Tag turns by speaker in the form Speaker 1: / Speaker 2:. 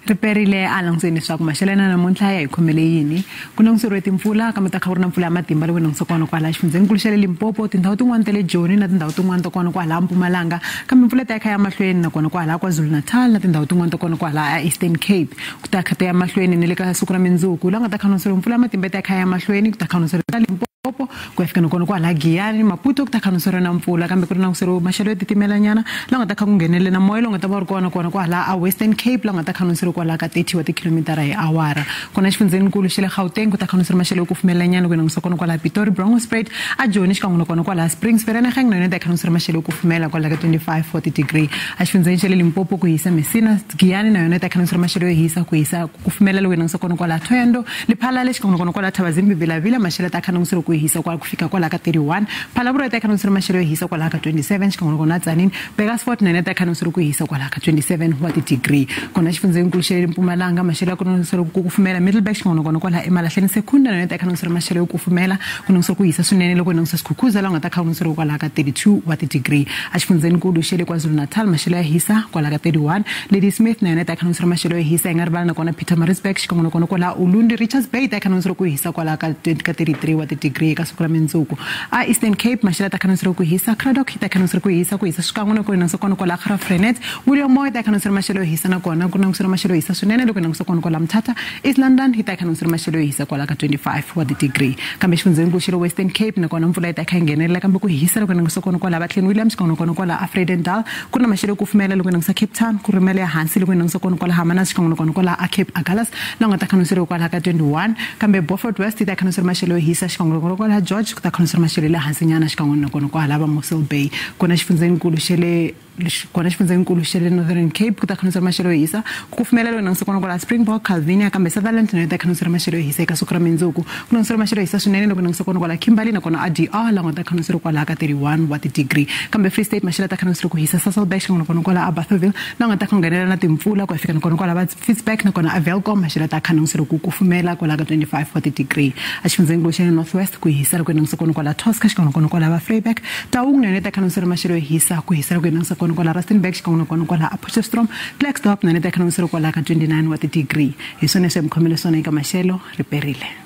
Speaker 1: Riperile alangiseni leswaku maxelana namuntlha ya hi khomele yini ku languteriwe timpfula kambe ta kha ku ri na mpfula ya matimba leyi langutisa kona kwala xifundzeninkulu xa le Limpopo tindhawu tin'wana ta le Joni na tindhawu tin'wana ta kona kwala Mpumalanga kambe mpfula ta kha ya mahlweni na kona kwala KwaZulu-Natal na tindhawu tin'wana ta kona kwala Eastern Cape ku ta kha ta ya mahlweni ni le ka siku ra Mundzuku la nga ta khanuseriwa mpfula ya matimba ta kha ya mahlweni ku ta khanuseriwa Limpopo ku fika nakona kwala Giyani Maputo ku ta khanuseriwa na mpfula kambe ku ri languteriwa maxelo yo titimela nyana la nga ta kha ku nghenele na moya lo nga ta va ri kona kwala a Western Cape la nga ta khanuseriwa kwala ka 30 wa kilometers hi awara kona xifundzeninkulu xa le Gauteng ku ta khanuseriwa maxelo yo kufumela nyana ku langutisa kona kwala Pitori Bronkhorstspruit a Joni xikan'we kona kwala Springs Vereeniging na yona ta khanuseriwa maxelo yo kufumela kwala ka 25-40 degree a xifundzeni xa le Limpopo ku hisa Messina Giyani na yona ta khanuseriwa maxelo yo hisa ku hisa kufumela lo langutisa kona kwala Thohoyandou Lephalale xikan'we kona kwala Thabazimbi Vilavila maxelo ta khanuseriwa ku hisa kwala ku fika kwala ka 31 Phalaborwa ta khanuseriwa maxelo yo hisa kwala ka 27 xikan'we kona Tzaneen Beresfort na yona ta khanuseriwa ku hisa kwala ka 27 wa degree kona xifundzeninkulu xa le Mpumalanga maxelo ya khanuseriwa ku kufumela Middleburg xikan'we kona kwala eMalahleni Secunda na yona ta khanuseriwa maxelo yo kufumela ku langutisa ku hisa swinene loko langutisa Skukuza la nga ta khanuseriwa kwala ka 32 wa degree a xifundzeninkulu xa le KwaZulu-Natal maxelo ya hisa kwala ka 31 Ladysmith na yona ta khanuseriwa maxelo yo hisa nga rivala na kona Pietermaritzburg xikan'we kona kwala Ulundi Richards Bay ta khanuseriwa ku hisa kwala ka 33 wa degree ka siku ra Mundzuku a Eastern Cape maxelo ta khanuseriwa ku hisa Cradock ta khanuseriwa ku hisa xikan'we na kona kona kwala Graaff-Reinet William Moy ta khanuseriwa maxelo yo hisa na kona ku langutisa maxelo yo hisa swinene loko langutisa kona kwala Mthatha East London hi ta khanuseriwa maxelo yo hisa kwala ka 25 wa degree kambe xifundzeninkulu xa le Western Cape na kona mpfula yi ta kha yi nghenelela kambe ku hisa loko langutisa kona kwala Batleni Williams xikan'we kona kwala Afredendal ku na maxelo yo kufumela loko langutisa Cape Town ku rimela ya hansi loko langutisa kona kwala Hermanus xikan'we kona kwala a Cape Agulhas la nga ta khanuseriwa kwala ka 21 kambe Beaufort West yi ta khanuseriwa maxelo yo hisa xikan'we kona kwala George ku ta khanuseriwa maxelo le hansi nyana xikan'we na kona kwala va Mossel Bay kona xifundzeninkulu xa le Northern Cape ku ta khanuseriwa maxelo yo hisa ku kufumela loko langutisa kona kwala Springbok Calvinia kambe Sutherland na yona ta khanuseriwa maxelo yo hisa eka siku ra Mundzuku ku langutisa maxelo yo hisa swinene loko langutisa kona kwala Kimberley na kona ADR la nga ta khanuseriwa kwala ka 31 wa degree kambe Free State maxelo ta khanuseriwa ku hisa Sasolburg xikan'we kona kwala Barberville la nga ta nghenelela na timpfula ku fika kona kwala Fitzbach na kona Welkom maxelo ta khanuseriwa ku kufumela kwala ka 25 wa degree a xifundzeninkulu xa le Northwest ku hisa loko langutisa kona kwala Tosca xikan'we kona kwala Vryburg Taung na yona ta khanuseriwa maxelo yo hisa ku hisa loko langutisa kona kwala Rustenburg xikan'we kona kwala Potchefstroom Klerksdorp na yona ta khanuseriwa kwala ka 29 wa degree hi swona swi mkhomele swona eka maxelo Riperile.